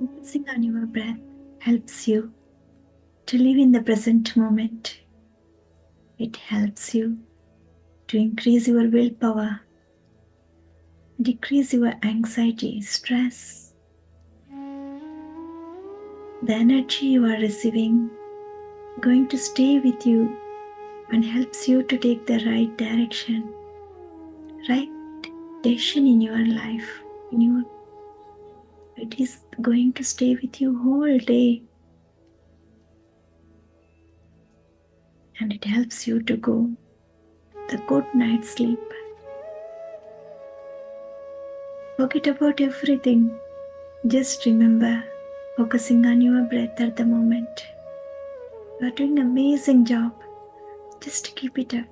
Focusing on your breath helps you to live in the present moment. It helps you to increase your willpower, decrease your anxiety, stress. The energy you are receiving going to stay with you and helps you to take the right direction, right decision in your life. It is going to stay with you whole day, and it helps you to go the good night's sleep. Forget about everything. Just remember focusing on your breath at the moment. You are doing an amazing job. Just keep it up.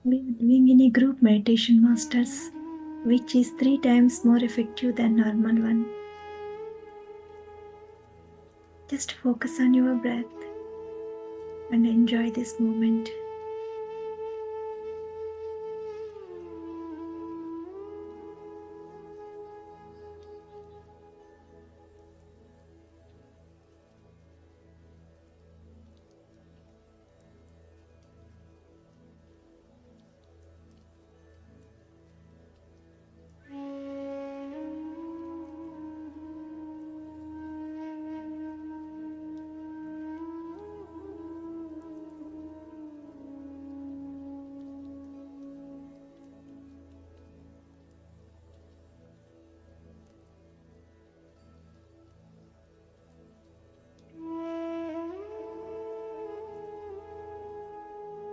We are doing in a group meditation, masters, which is 3 times more effective than normal one. Just focus on your breath and enjoy this moment.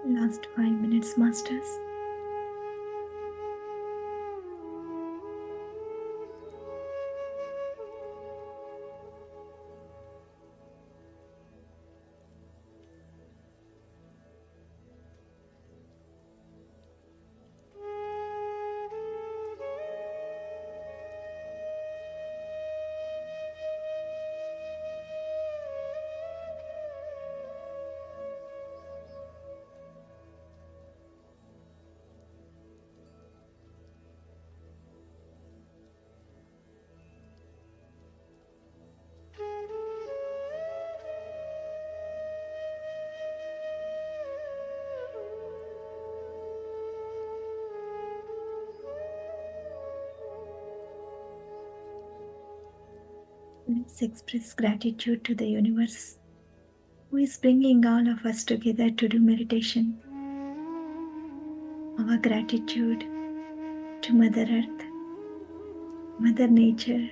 Last 5 minutes, masters. Let's express gratitude to the universe, who is bringing all of us together to do meditation. Our gratitude to Mother Earth, Mother Nature.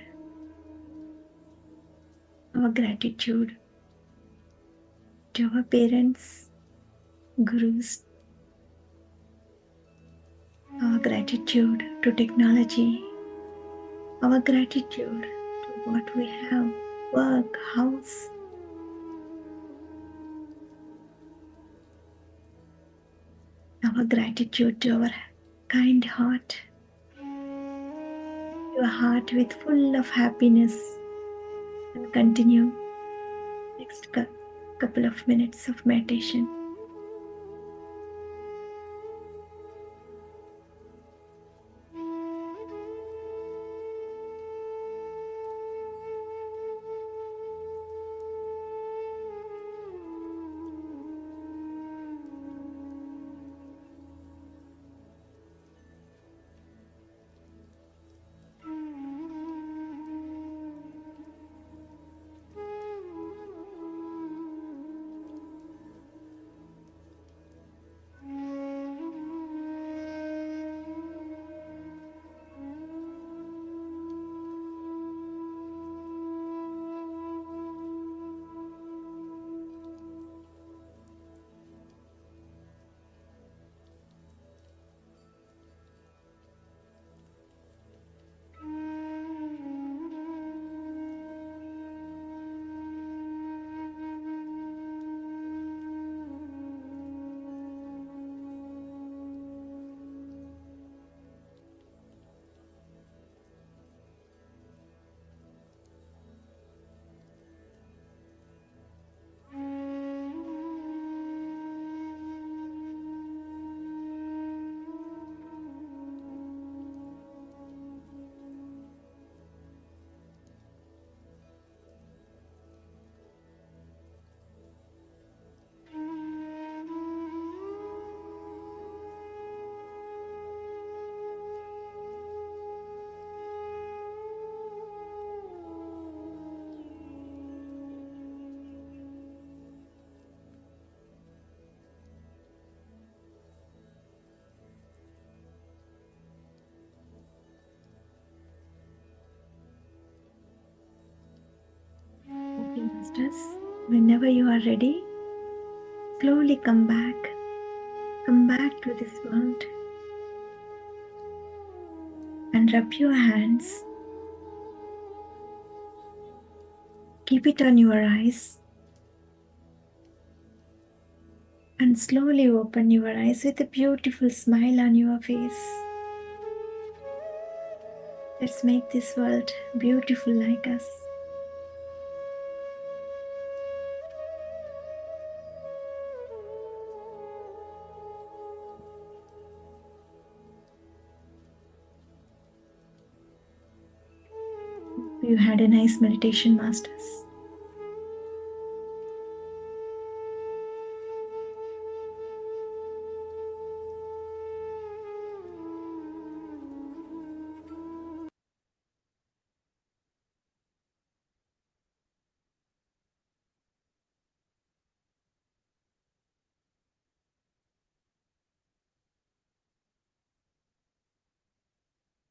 Our gratitude to our parents, gurus. Our gratitude to technology. Our gratitude to what we have, work, house. Our gratitude to our kind heart. Your heart with full of happiness, and continue next couple of minutes of meditation. Okay, masters, whenever you are ready, slowly come back. Come back to this world and rub your hands. Keep it on your eyes And slowly open your eyes with a beautiful smile on your face. Let's make this world beautiful like us. You had a nice meditation, masters.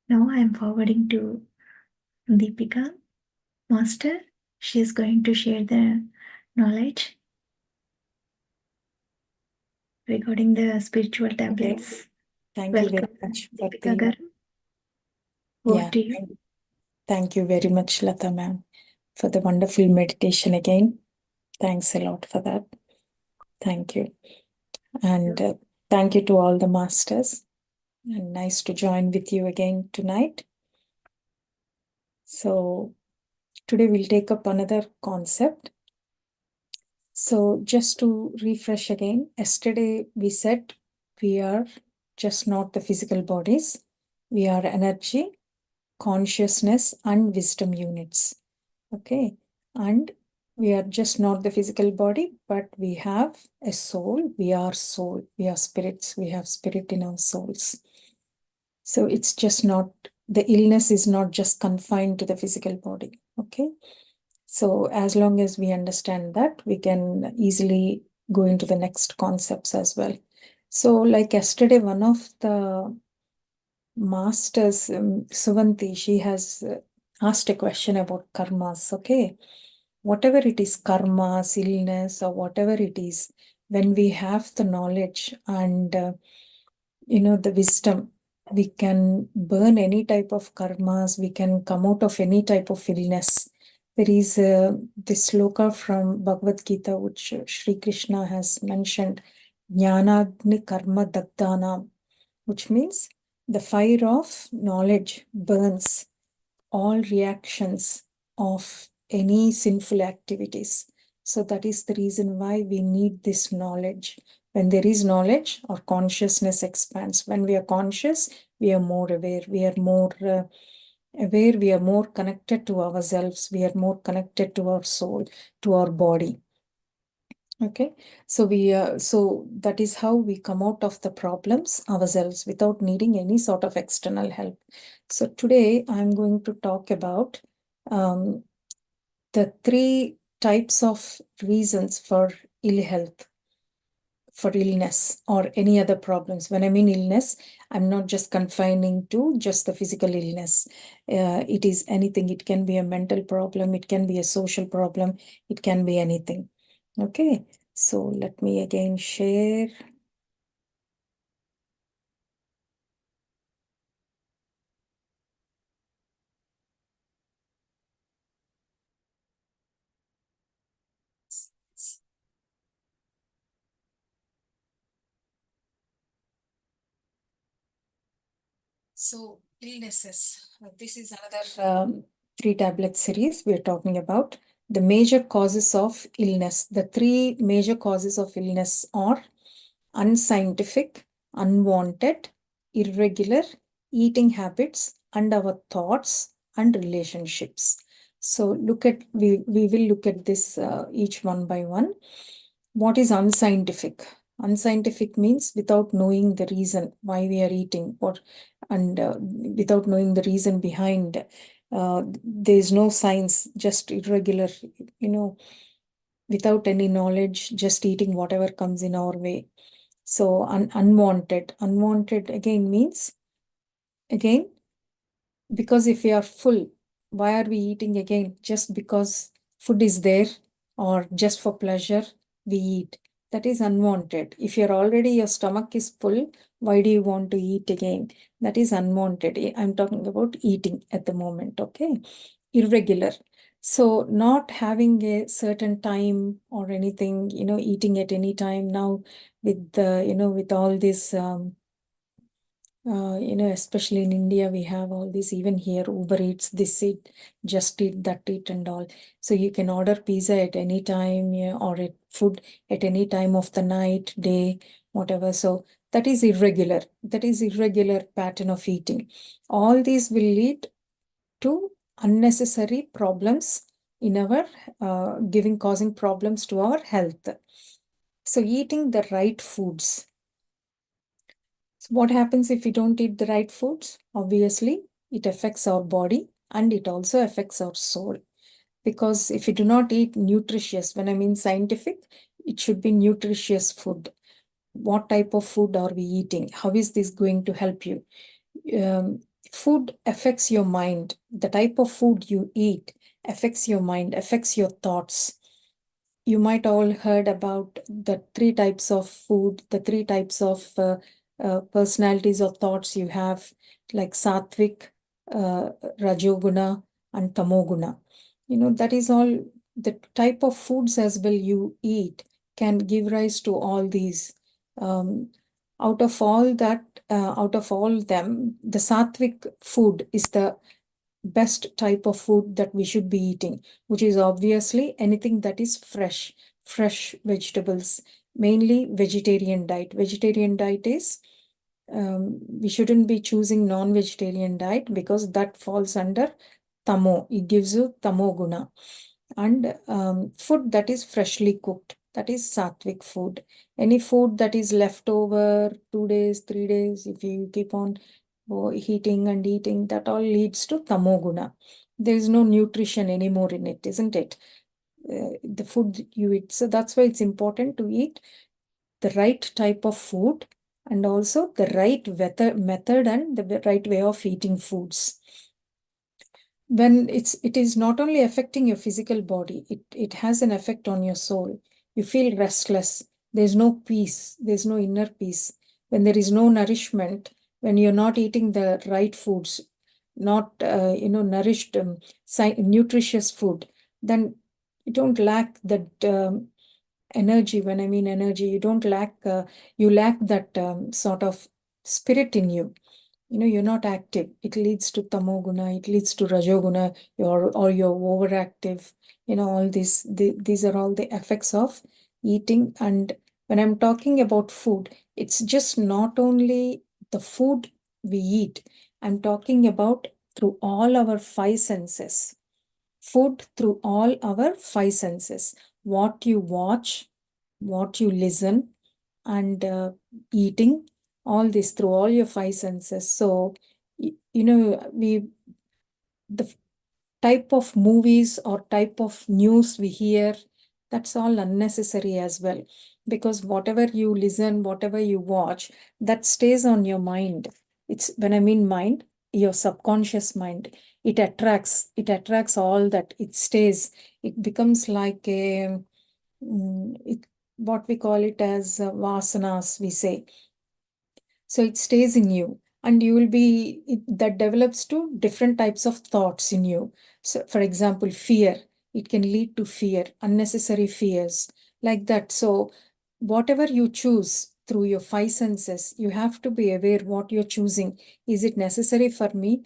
Now I am forwarding to Deepika, master. She is going to share the knowledge regarding the spiritual tablets. Okay. Thank you very Welcome, much for Deepika the garu. Over to you. thank you very much, Lata ma'am, for the wonderful meditation again. Thanks a lot for that. Thank you. And thank you to all the masters. And nice to join with you again tonight. So today we'll take up another concept. So just to refresh again, yesterday we said we are just not the physical bodies. We are energy, consciousness, and wisdom units. Okay. And we are just not the physical body, but we have a soul. We are soul. We are spirits. We have spirit in our souls. So it's just not, the illness is not just confined to the physical body. Okay. So as long as we understand that, we can easily go into the next concepts as well. So like yesterday, one of the masters, Suvanti, she has asked a question about karmas. Okay. Whatever it is, karmas, illness, or whatever it is, when we have the knowledge and, the wisdom, we can burn any type of karmas, we can come out of any type of illness. There is this sloka from Bhagavad Gita, which Sri Krishna has mentioned, Jnanagni karma dagdana, which means the fire of knowledge burns all reactions of any sinful activities. So that is the reason why we need this knowledge. When there is knowledge, our consciousness expands. When we are conscious, we are more aware. We are more aware. We are more connected to ourselves. We are more connected to our soul, to our body. Okay, so so that is how we come out of the problems ourselves without needing any sort of external help. So today I'm going to talk about the 3 types of reasons for ill health, for illness or any other problems. When I mean illness, I'm not just confining to just the physical illness. It is anything. It can be a mental problem. It can be a social problem. It can be anything. Okay, so let me again share. So illnesses. This is another 3-tablet series we're talking about. The major causes of illness. The 3 major causes of illness are unscientific, unwanted, irregular eating habits, and our thoughts and relationships. So we will look at this each one by one. What is unscientific? Unscientific means without knowing the reason why we are eating, or and without knowing the reason behind. There is no science, just irregular, without any knowledge, just eating whatever comes in our way. So unwanted. Unwanted again means, again, because if we are full, why are we eating again? Just because food is there or just for pleasure, we eat. That is unwanted. If you're already, your stomach is full, why do you want to eat again? That is unwanted. I'm talking about eating at the moment, okay? Irregular. So not having a certain time or anything, eating at any time now with the, with all this, especially in India, we have all this, even here, Uber Eats, this eat, just eat, that eat and all. So you can order pizza at any time, yeah, or food at any time of the night, day, whatever. So that is irregular. That is irregular pattern of eating. All these will lead to unnecessary problems in our causing problems to our health. So eating the right foods. So what happens if we don't eat the right foods? Obviously, it affects our body and it also affects our soul. Because if we do not eat nutritious, when I mean scientific, it should be nutritious food. What type of food are we eating? How is this going to help you? Food affects your mind. The type of food you eat affects your mind, affects your thoughts. You might all heard about the three types of food, the three types of personalities or thoughts you have, like sattvic, rajoguna, and tamoguna. That is all the type of foods as well you eat can give rise to all these. Um, out of all that, out of all them, the sattvic food is the best type of food that we should be eating, which is obviously anything that is fresh vegetables, mainly vegetarian diet. Vegetarian diet is we shouldn't be choosing non-vegetarian diet because that falls under tamo. It gives you tamo guna. And food that is freshly cooked, that is sattvic food. Any food that is left over 2 days, 3 days, if you keep on heating and eating, that all leads to tamoguna. There is no nutrition anymore in it, isn't it? The food you eat. So that's why it's important to eat the right type of food and also the right method and the right way of eating foods. When it is not only affecting your physical body, it has an effect on your soul. You feel restless. There's no peace. There's no inner peace. When there is no nourishment, when you're not eating the right foods, not nourished, nutritious food, then you don't lack that energy. When I mean energy, you don't lack. You lack that sort of spirit in you. You're not active. It leads to tamoguna, it leads to rajoguna, or you're overactive. All these are all the effects of eating. And when I'm talking about food, it's just not only the food we eat. I'm talking about through all our five senses. Food through all our five senses. What you watch, what you listen, and eating, all this through all your five senses. So, the type of movies or type of news we hear, that's all unnecessary as well. Because whatever you listen, whatever you watch, that stays on your mind. It's when I mean mind, your subconscious mind. It attracts all that. It stays. It becomes like what we call it as vasanas, we say. So it stays in you, and you will that develops to different types of thoughts in you. So, for example, fear, it can lead to fear, unnecessary fears, like that. So, whatever you choose through your five senses, you have to be aware what you're choosing. Is it necessary for me?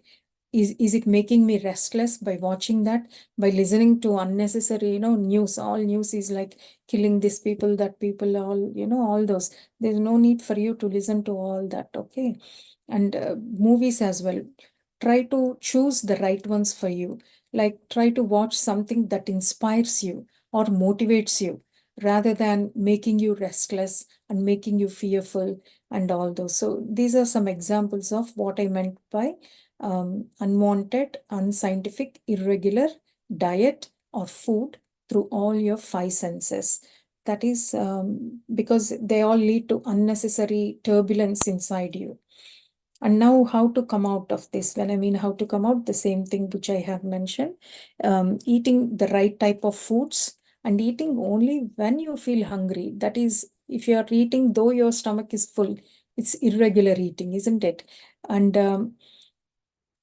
Is it making me restless by watching that, by listening to unnecessary, news? All news is like killing this people, that people, all, all those. There's no need for you to listen to all that, okay? And movies as well. Try to choose the right ones for you. Like try to watch something that inspires you or motivates you rather than making you restless and making you fearful and all those. So these are some examples of what I meant by unwanted, unscientific, irregular diet or food through all your five senses. That is because they all lead to unnecessary turbulence inside you. And now, how to come out of this? When I mean how to come out, the same thing which I have mentioned, eating the right type of foods and eating only when you feel hungry. That is, if you are eating though your stomach is full, it's irregular eating, isn't it? And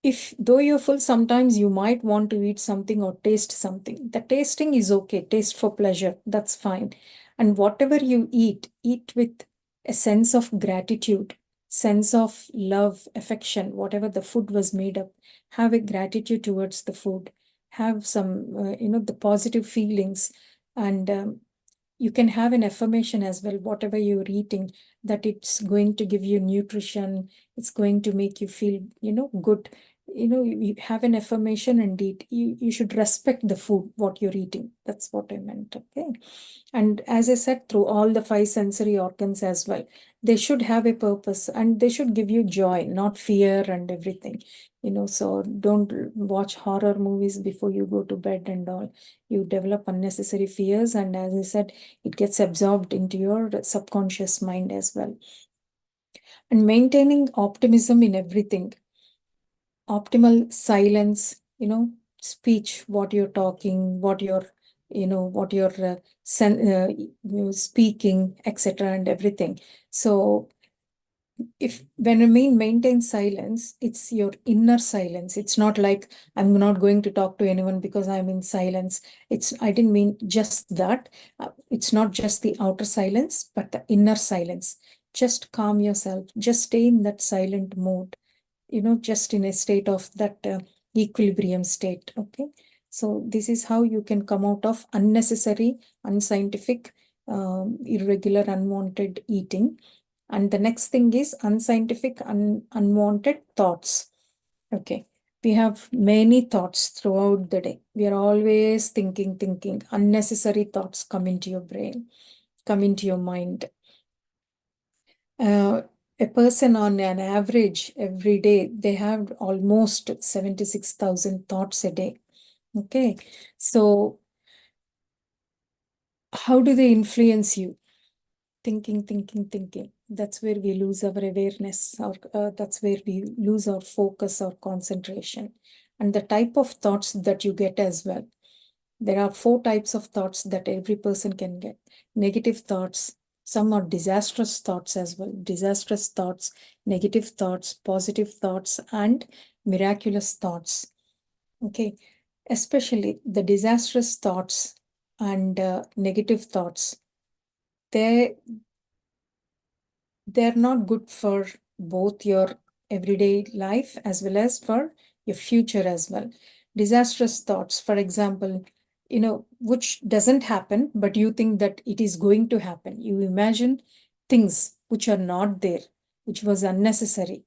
if though you're full, sometimes you might want to eat something or taste something. The tasting is okay, taste for pleasure, that's fine. And whatever you eat with a sense of gratitude, sense of love, affection, whatever the food was made of, have a gratitude towards the food, have some, the positive feelings. And you can have an affirmation as well, whatever you're eating, that it's going to give you nutrition, it's going to make you feel, good. You have an affirmation and eat. You should respect the food, what you're eating. That's what I meant. Okay. And as I said, through all the five sensory organs as well, they should have a purpose and they should give you joy, not fear and everything. So don't watch horror movies before you go to bed and all. You develop unnecessary fears, and as I said, it gets absorbed into your subconscious mind as well. And maintaining optimism in everything, optimal silence, speech, what you're talking, what you're speaking, etc., and everything. So if when I mean maintain silence, it's your inner silence. It's not like I'm not going to talk to anyone because I'm in silence. I didn't mean just that. It's not just the outer silence, but the inner silence. Just calm yourself. Just stay in that silent mode, just in a state of that equilibrium state. Okay. So this is how you can come out of unnecessary, unscientific, irregular, unwanted eating. And the next thing is unscientific, unwanted thoughts. Okay. We have many thoughts throughout the day. We are always thinking. Unnecessary thoughts come into your brain, come into your mind. A person on an average every day, they have almost 76,000 thoughts a day. Okay. So how do they influence you? Thinking. That's where we lose our awareness, or that's where we lose our focus or concentration. And the type of thoughts that you get as well. There are 4 types of thoughts that every person can get. Negative thoughts, some are disastrous thoughts as well. Disastrous thoughts, negative thoughts, positive thoughts, and miraculous thoughts. Okay, especially the disastrous thoughts and negative thoughts, they they're not good for both your everyday life as well as for your future as well. Disastrous thoughts, for example, which doesn't happen, but you think that it is going to happen. You imagine things which are not there, which was unnecessary.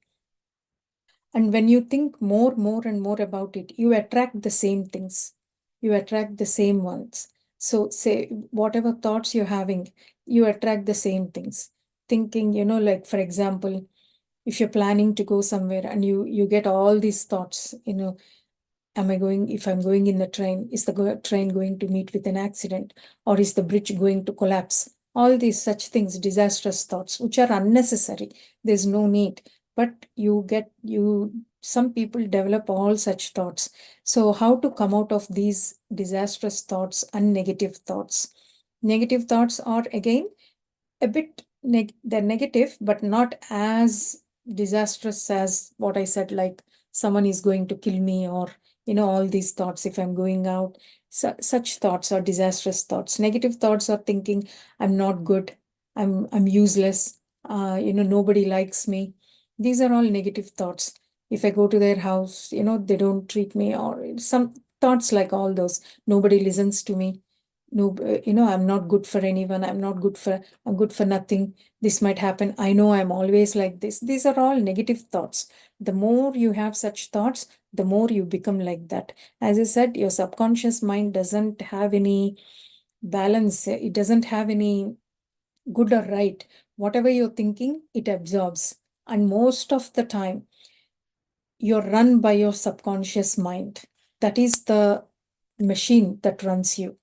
And when you think more and more about it, you attract the same things. You attract the same ones. So say whatever thoughts you're having, you attract the same things. Thinking, like for example, if you're planning to go somewhere and you get all these thoughts, if I'm going in the train, is the train going to meet with an accident, or is the bridge going to collapse? All these such things, disastrous thoughts, which are unnecessary. There's no need. But some people develop all such thoughts. So how to come out of these disastrous thoughts and negative thoughts? Negative thoughts are again a bit they're negative, but not as disastrous as what I said, like someone is going to kill me, or all these thoughts if I'm going out. Such thoughts are disastrous thoughts. Negative thoughts are thinking I'm not good, I'm useless, nobody likes me. These are all negative thoughts. If I go to their house, they don't treat me, or some thoughts like all those. Nobody listens to me. No, I'm not good for anyone. I'm good for nothing. This might happen. I know I'm always like this. These are all negative thoughts. The more you have such thoughts, the more you become like that. As I said, your subconscious mind doesn't have any balance. It doesn't have any good or right. Whatever you're thinking, it absorbs. And most of the time, you're run by your subconscious mind. That is the machine that runs you.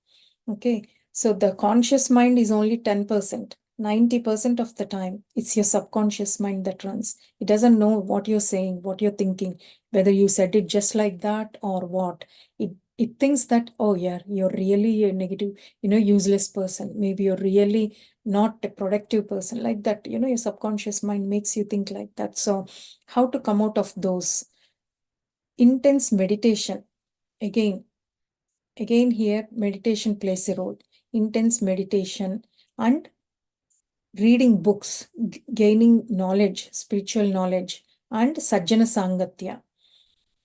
Okay. So the conscious mind is only 10%. 90% of the time, it's your subconscious mind that runs. It doesn't know what you're saying, what you're thinking, whether you said it just like that or what. It thinks that, oh yeah, you're really a negative, useless person. Maybe you're really not a productive person, like that. Your subconscious mind makes you think like that. So how to come out of those? intense meditation. Again here meditation plays a role. Intense meditation and reading books, gaining knowledge, spiritual knowledge, and Sajjana Sangatya.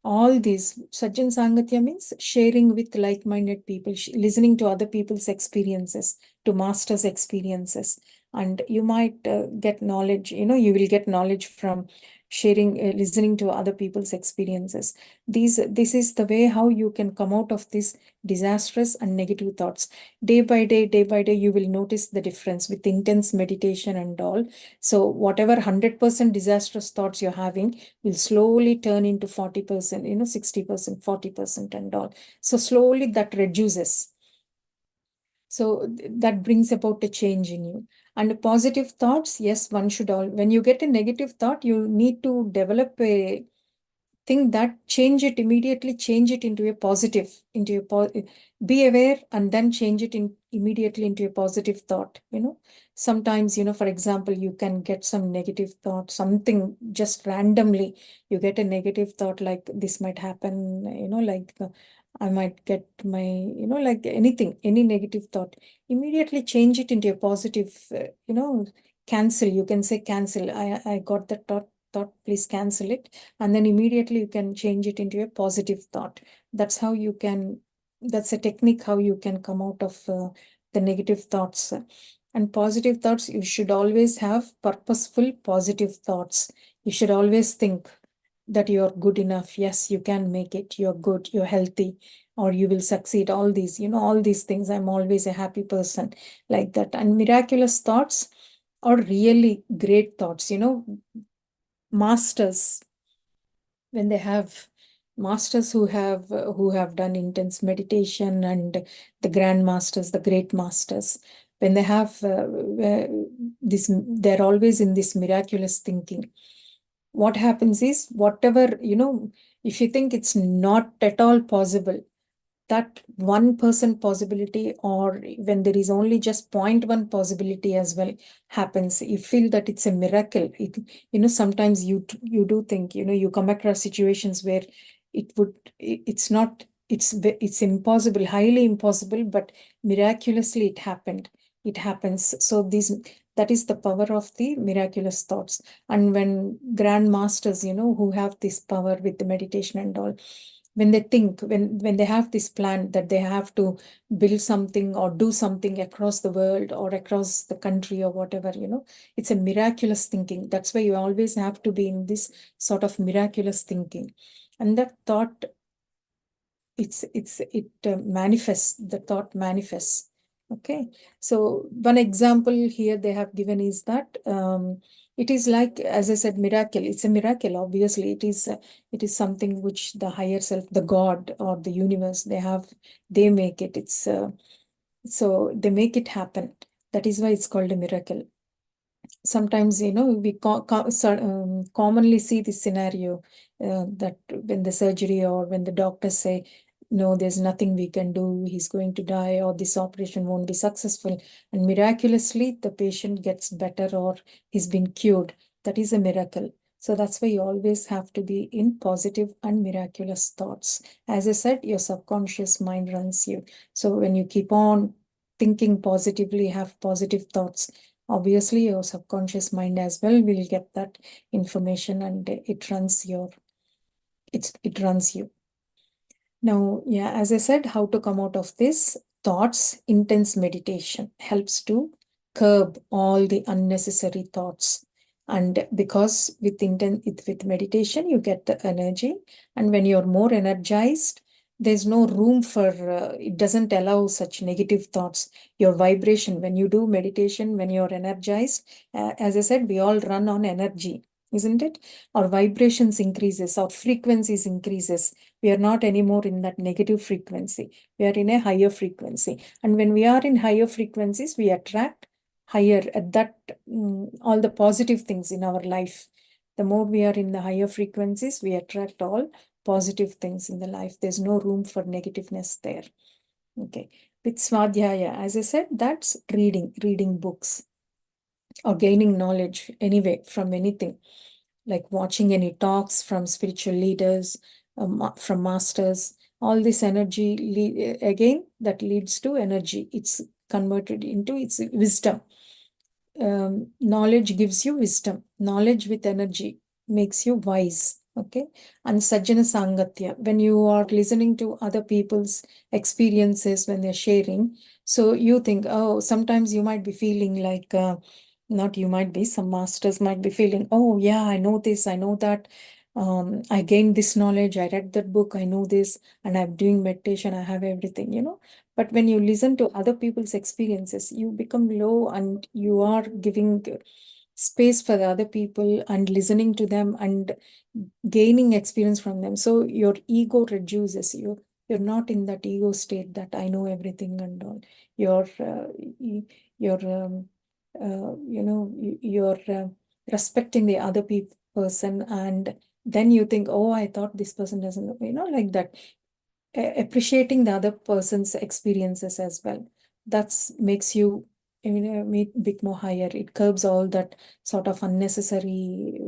All these, Sajjan Sangatya means sharing with like-minded people, listening to other people's experiences, to masters' experiences. And you might get knowledge, you will get knowledge from sharing, listening to other people's experiences. This is the way how you can come out of these disastrous and negative thoughts. Day by day, you will notice the difference with intense meditation and all. So whatever 100% disastrous thoughts you're having will slowly turn into 40%, 60%, 40% and all. So slowly that reduces. So that brings about a change in you. And positive thoughts, yes, one should all, when you get a negative thought, you need to develop a thing that change it immediately, change it into a positive, be aware and then change it immediately into a positive thought. Sometimes, for example, you can get some negative thought, something just randomly, you get a negative thought like this might happen, like I might get my, like anything, any negative thought, immediately change it into a positive, cancel. You can say cancel. I got that thought, please cancel it. And then immediately you can change it into a positive thought. That's how you can, that's a technique how you can come out of the negative thoughts. And positive thoughts, you should always have purposeful positive thoughts. You should always think that you're good enough. Yes, you can make it. You're good, you're healthy, or you will succeed. All these, all these things. I'm always a happy person, like that. And miraculous thoughts are really great thoughts. Masters, when they have masters who have done intense meditation, and the grand masters, the great masters, when they have this, they're always in this miraculous thinking. What happens is, whatever, if you think it's not at all possible, that 1% possibility, or when there is only just 0.1 possibility as well happens, you feel that it's a miracle. Sometimes you do think, you come across situations where it's not, it's impossible, highly impossible, but miraculously it happens. So that is the power of the miraculous thoughts. And when grand masters, who have this power with the meditation and all, when they think, when they have this plan that they have to build something or do something across the world or across the country or whatever, it's a miraculous thinking. That's why you always have to be in this sort of miraculous thinking. And that thought, manifests, the thought manifests. Okay, so one example here they have given is that it is like, as I said, miracle. It's a miracle. Obviously, it is something which the higher self, the God or the universe, they make it. So they make it happen. That is why it's called a miracle. Sometimes, we commonly see this scenario that when the surgery or when the doctors say, no, there's nothing we can do, he's going to die, or this operation won't be successful, and miraculously the patient gets better or he's been cured. That is a miracle. So that's why you always have to be in positive and miraculous thoughts. As I said, your subconscious mind runs you. So when you keep on thinking positively, have positive thoughts, obviously your subconscious mind as well will get that information, and it runs you. Now, yeah, as I said, how to come out of this thoughts, intense meditation helps to curb all the unnecessary thoughts. And because with meditation, you get the energy. And when you're more energized, there's no room for, it doesn't allow such negative thoughts. Your vibration, when you do meditation, when you're energized, as I said, we all run on energy, isn't it? Our vibrations increases, our frequencies increases. We are not anymore in that negative frequency. We are in a higher frequency. And when we are in higher frequencies, we attract higher at that, all the positive things in our life. The more we are in the higher frequencies, we attract all positive things in the life. There's no room for negativeness there. Okay. With Swadhyaya, as I said, that's reading books or gaining knowledge anyway from anything, like watching any talks from spiritual leaders, from masters. All this energy, again, that leads to energy. It's converted into its wisdom. Knowledge gives you wisdom. Knowledge with energy makes you wise. Okay. And Sajjana Sangatya, when you are listening to other people's experiences when they're sharing, so you think, oh, sometimes you might be feeling like, not you might be, some masters might be feeling, oh, yeah, I know this, I know that. I gained this knowledge, I read that book, I know this, and I'm doing meditation, I have everything, But when you listen to other people's experiences, you become low and you are giving space for the other people and listening to them and gaining experience from them. So your ego reduces. You're not in that ego state that I know everything and all. You're you're respecting the other person, and then you think, oh, I thought this person doesn't know, like that. Appreciating the other person's experiences as well. That's makes you bit more higher. It curbs all that sort of unnecessary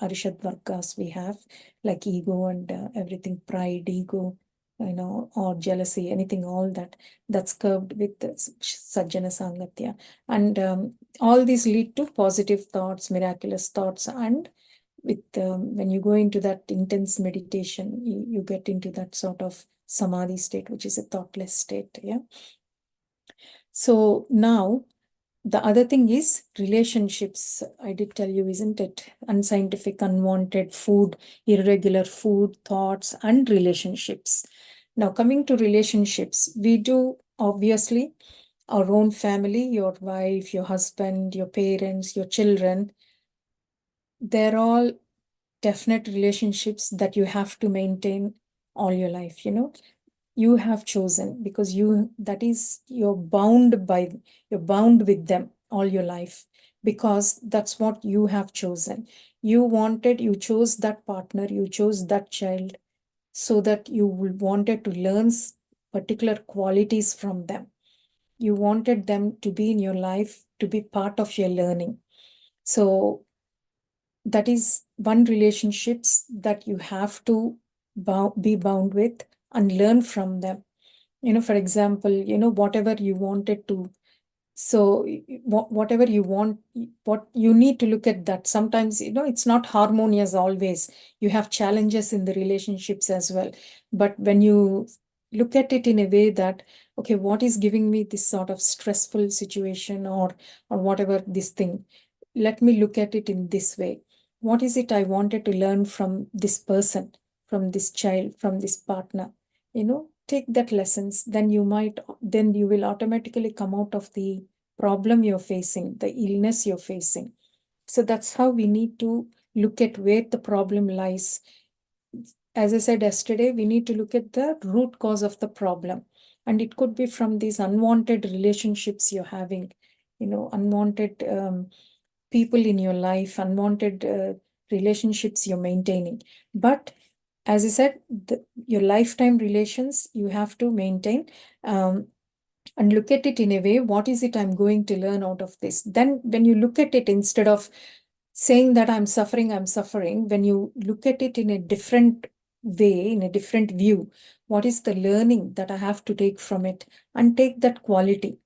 Arishad Vargas we have, like ego and everything, pride, ego, or jealousy, anything, all that's curbed with Sajjana Sangatya. And all these lead to positive thoughts, miraculous thoughts, and with when you go into that intense meditation, you get into that sort of samadhi state, which is a thoughtless state. Yeah. So now the other thing is relationships. I did tell you, isn't it? Unscientific, unwanted food, irregular food, thoughts, and relationships. Now, coming to relationships, we do obviously our own family, your wife, your husband, your parents, your children. They're all definite relationships that you have to maintain all your life. You have chosen, because that is, you're bound with them all your life, because that's what you have chosen. You chose that partner, you chose that child, so that you wanted to learn particular qualities from them. You wanted them to be in your life, to be part of your learning. So that is one relationships that you have to be bound with and learn from them. For example, whatever you wanted to, so whatever you want, what you need to look at that. Sometimes, it's not harmonious always. You have challenges in the relationships as well. But when you look at it in a way that, okay, what is giving me this sort of stressful situation, or whatever this thing, let me look at it in this way. What is it I wanted to learn from this person, from this child, from this partner? Take that lessons, then you will automatically come out of the problem you're facing, the illness you're facing. So that's how we need to look at where the problem lies. As I said yesterday, we need to look at the root cause of the problem. And it could be from these unwanted relationships you're having, unwanted people in your life, unwanted relationships you're maintaining. But as I said, your lifetime relations you have to maintain, and look at it in a way, what is it I'm going to learn out of this? Then when you look at it, instead of saying that I'm suffering, when you look at it in a different way, in a different view, what is the learning that I have to take from it? And take that quality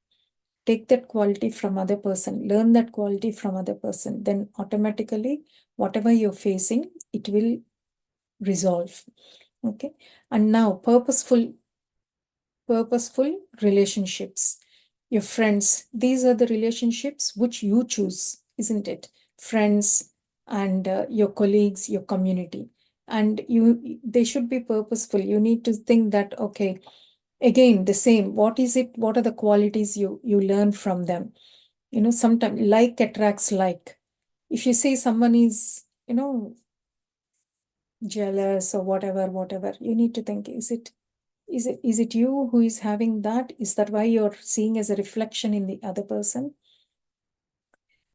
from other person, learn that quality from other person, then automatically whatever you're facing, it will resolve. Okay. And now purposeful relationships, your friends, these are the relationships which you choose, isn't it? Friends and your colleagues, your community, and they should be purposeful. You need to think that, okay, again, the same, what are the qualities you learn from them? Sometimes like attracts like. If you say someone is, jealous or whatever, you need to think, is it you who is having that? Is that why you're seeing as a reflection in the other person?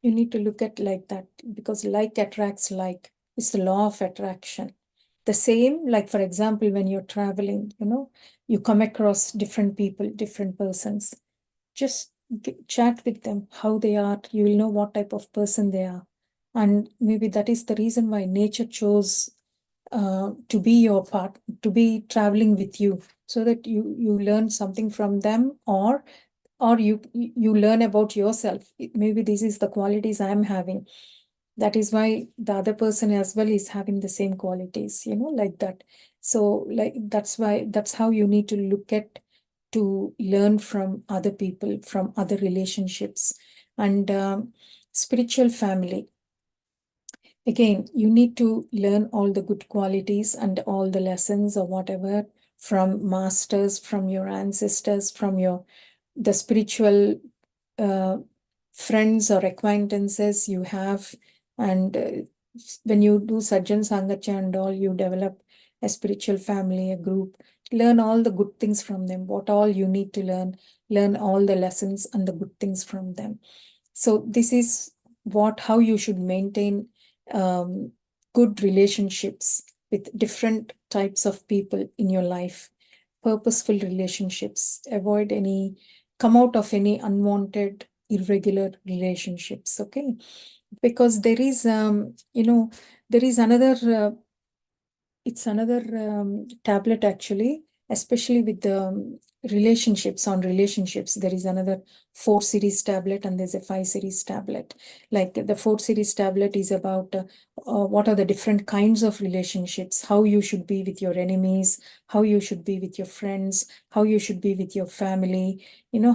You need to look at like that, because like attracts like. It's the law of attraction. The same, like for example, when you're traveling, you come across different people, different persons. Just chat with them, how they are. You will know what type of person they are. And maybe that is the reason why nature chose to be your part, to be traveling with you, so that you learn something from them, or you learn about yourself. Maybe this is the qualities I'm having. That is why the other person as well is having the same qualities, like that. So like that's how you need to look at, to learn from other people, from other relationships. And spiritual family, again, you need to learn all the good qualities and all the lessons or whatever from masters, from your ancestors, from the spiritual uh, friends or acquaintances you have. And when you do Sajjan Sangatya and all, you develop a spiritual family, a group. Learn all the good things from them, what all you need to learn all the lessons and the good things from them. So this is how you should maintain good relationships with different types of people in your life. Purposeful relationships. Avoid come out of any unwanted, irregular relationships. Okay, because there is there is another it's another tablet actually, especially with the relationships. On relationships, there is another 4 series tablet and there's a 5 series tablet. Like the 4 series tablet is about what are the different kinds of relationships, how you should be with your enemies, how you should be with your friends, how you should be with your family,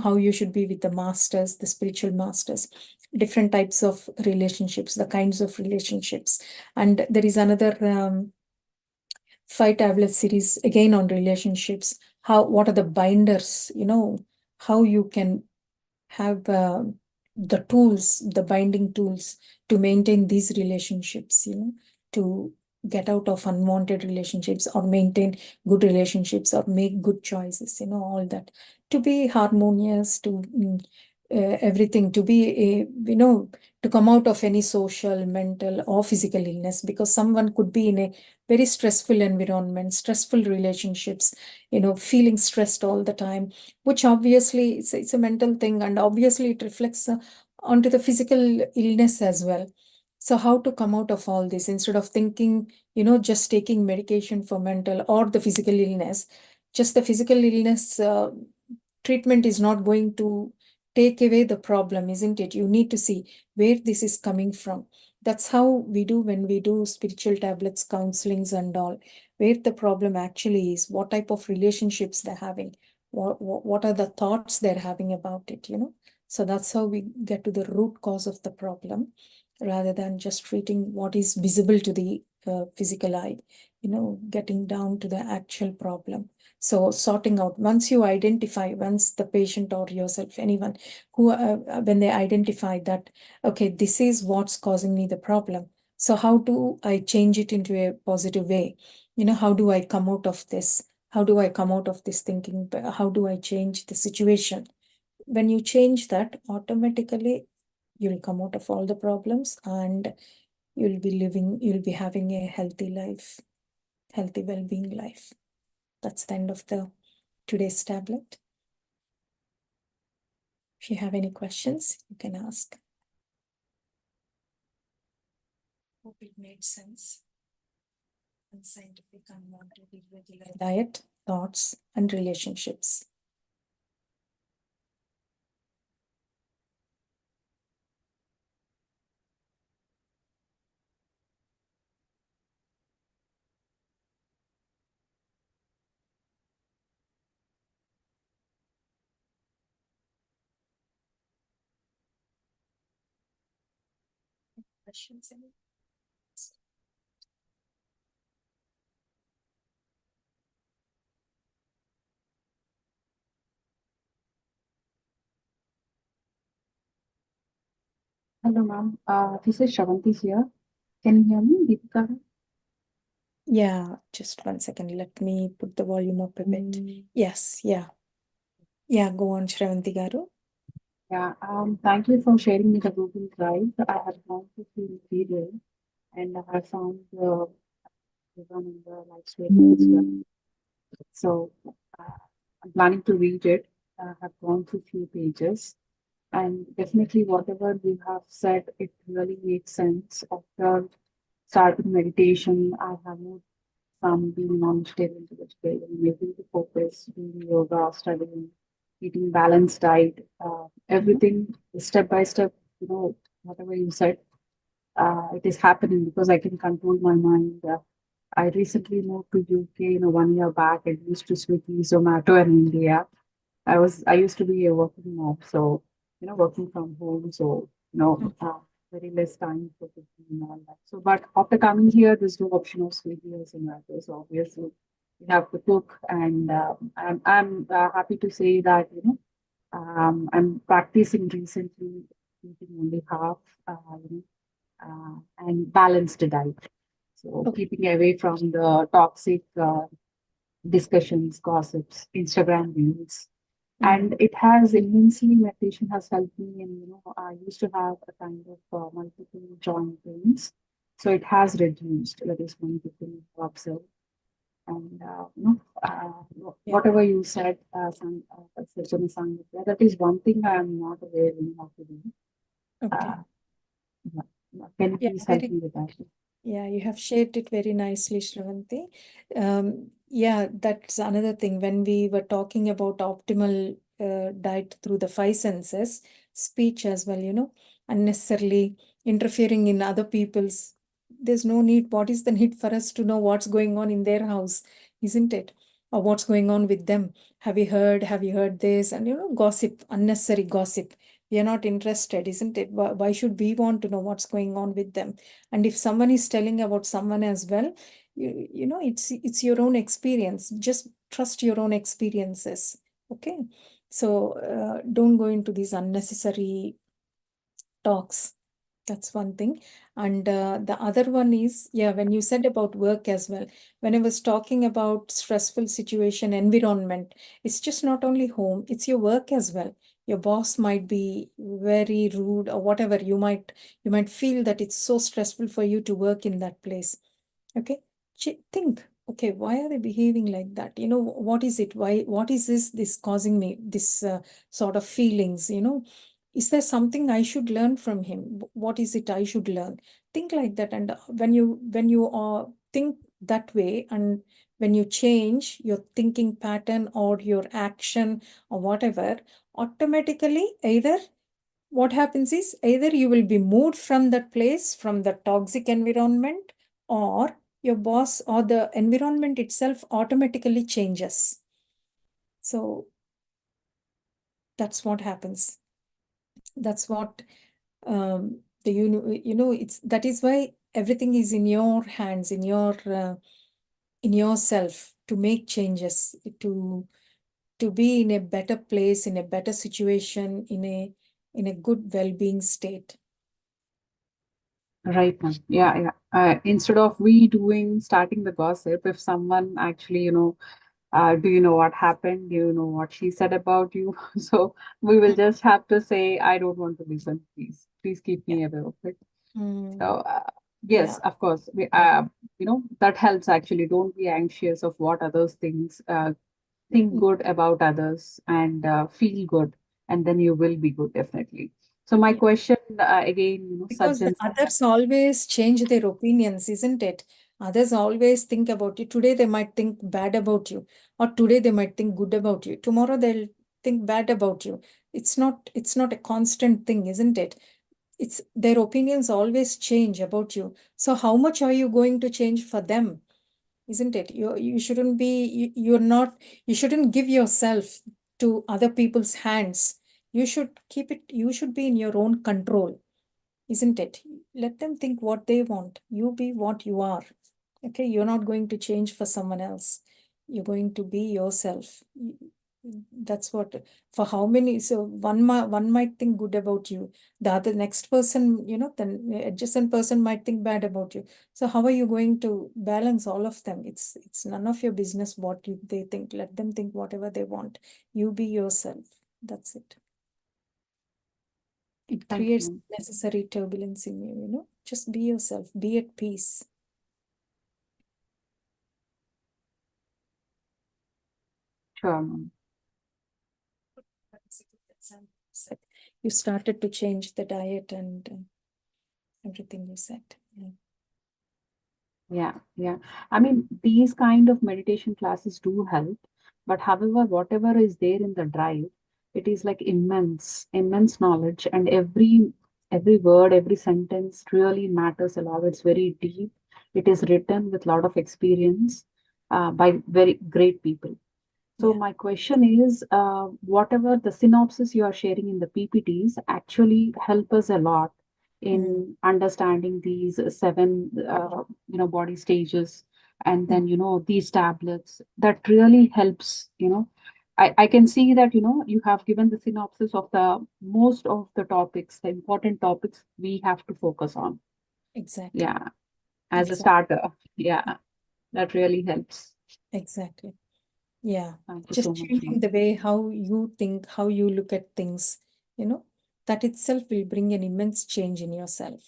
how you should be with the masters, the spiritual masters. Different types of relationships, the kinds of relationships. And there is another 5 tablet series again on relationships. What are the binders, how you can have the tools, the binding tools to maintain these relationships, to get out of unwanted relationships or maintain good relationships or make good choices, all that, to be harmonious, to everything, to be a, to come out of any social, mental, or physical illness, because someone could be in a very stressful environment, stressful relationships, feeling stressed all the time, which obviously it's a mental thing, and obviously it reflects onto the physical illness as well. So how to come out of all this, instead of thinking, just taking medication for mental or the physical illness. Just the physical illness treatment is not going to take away the problem, isn't it? You need to see where this is coming from. That's how we do when we do spiritual tablets, counselings and all, where the problem actually is, what type of relationships they're having, what are the thoughts they're having about it, So that's how we get to the root cause of the problem, rather than just treating what is visible to the physical eye, getting down to the actual problem. So sorting out, once the patient or yourself, anyone who, when they identify that, okay, this is what's causing me the problem. So how do I change it into a positive way? How do I come out of this? How do I come out of this thinking? How do I change the situation? When you change that, automatically you'll come out of all the problems, and you'll be having a healthy life, healthy well-being life. That's the end of today's tablet. If you have any questions, you can ask. Hope it made sense. Unscientific, unwanted, irregular diet, thoughts, and relationships. Questions? Hello, ma'am. This is Shravanti here. Can you hear me, Deepika? Yeah, just 1 second. Let me put the volume up a bit. Yes, yeah. Yeah, go on, Shravanti Garu. Yeah, thank you for sharing me the Google Drive. I have gone to the video and I have found the one in the live stream as well. So I'm planning to read it. I have gone through few pages, and definitely whatever you have said, it really makes sense. After starting meditation, I have moved from being non-vegetarian to vegetarian, making the focus, doing yoga, studying, eating balanced diet, everything step by step, whatever you said, it is happening because I can control my mind. I recently moved to UK, 1 year back. I used to Swiggy, Zomato in India. I used to be a working mom, so working from home, so very less time for cooking and all that. So, but after coming here, there's no option of Swiggy or Zomato, so obviously you have to cook, and I'm happy to say that I'm practicing recently eating only half, and balanced diet. So Okay. keeping away from the toxic discussions, gossips, Instagram reels. And it has immensely, meditation has helped me. And, I used to have a kind of multiple joint pains. So it has reduced. That is one good thing to observe. And, Yeah. whatever you said, Sajjana Sangha, that is one thing I am not aware of how to do. Okay. Can you Yeah, please help me with that? Yeah, you have shared it very nicely, Shravanti. Yeah, that's another thing. When we were talking about optimal diet through the five senses, speech as well, unnecessarily interfering in other people's. There's no need. What is the need for us to know what's going on in their house, isn't it? Or what's going on with them? Have you heard? Have you heard this? And gossip, unnecessary gossip. We are not interested, isn't it? Why should we want to know what's going on with them? And if someone is telling about someone as well, it's your own experience. Just trust your own experiences. Okay. So don't go into these unnecessary talks. That's one thing. And the other one is, yeah, when you said about work as well, when I was talking about stressful situation, environment, it's just not only home, it's your work as well. Your boss might be very rude or whatever. You might feel that it's so stressful for you to work in that place. Okay. Think, okay, why are they behaving like that? What is it? What is this causing me this sort of feelings? Is there something I should learn from him? What is it I should learn? Think like that. And when you think that way, and when you change your thinking pattern or your action or whatever, automatically either what happens is either you will be moved from that place, from the toxic environment, or your boss or the environment itself automatically changes. So that's what happens. That's what it's that is why everything is in your hands, in yourself, to make changes, to be in a better place, in a better situation, in a good well-being state. Right, ma'am. Yeah, yeah. Instead of we starting the gossip, if someone actually, do you know what happened? Do you know what she said about you? So we will just have to say, I don't want to listen, please. Please keep Yeah. me away of it. Mm, So, yeah. yes, of course. That helps actually. Don't be anxious of what others thinks. Think Mm, good about others and feel good, and then you will be good, definitely. So my yeah. question again, Because the Sajjan Sangha. others always change their opinions, isn't it? Others always think about you. Today they might think bad about you, or today they might think good about you. Tomorrow they'll think bad about you. It's not a constant thing, isn't it? It's their opinions always change about you. So how much are you going to change for them? Isn't it? You shouldn't be you shouldn't give yourself to other people's hands. You should be in your own control, isn't it? Let them think what they want. You be what you are. Okay, you're not going to change for someone else. You're going to be yourself. That's what, for how many, so one might think good about you. The other next person, the adjacent person might think bad about you. So how are you going to balance all of them? It's none of your business what they think. Let them think whatever they want. You be yourself. That's it. It Thank creates you. necessary turbulence in you. Just be yourself, be at peace. Sure, ma'am. You started to change the diet and everything you said. Yeah. Yeah. I mean, these kind of meditation classes do help, but however, whatever is there in the drive, it is like immense knowledge, and every word, every sentence really matters a lot. It's very deep. It is written with a lot of experience by very great people. So Yeah. my question is, whatever the synopsis you are sharing in the PPTs actually help us a lot Mm, in understanding these seven, body stages, and mm, then, these tablets. That really helps, I can see that, you have given the synopsis of the most of the topics, the important topics we have to focus on. exactly. Yeah, as a Exactly. starter. Yeah, that really helps. Exactly. Yeah. Thank you so Just much, changing ma'am. the way how you think, how you look at things, you know, that itself will bring an immense change in yourself.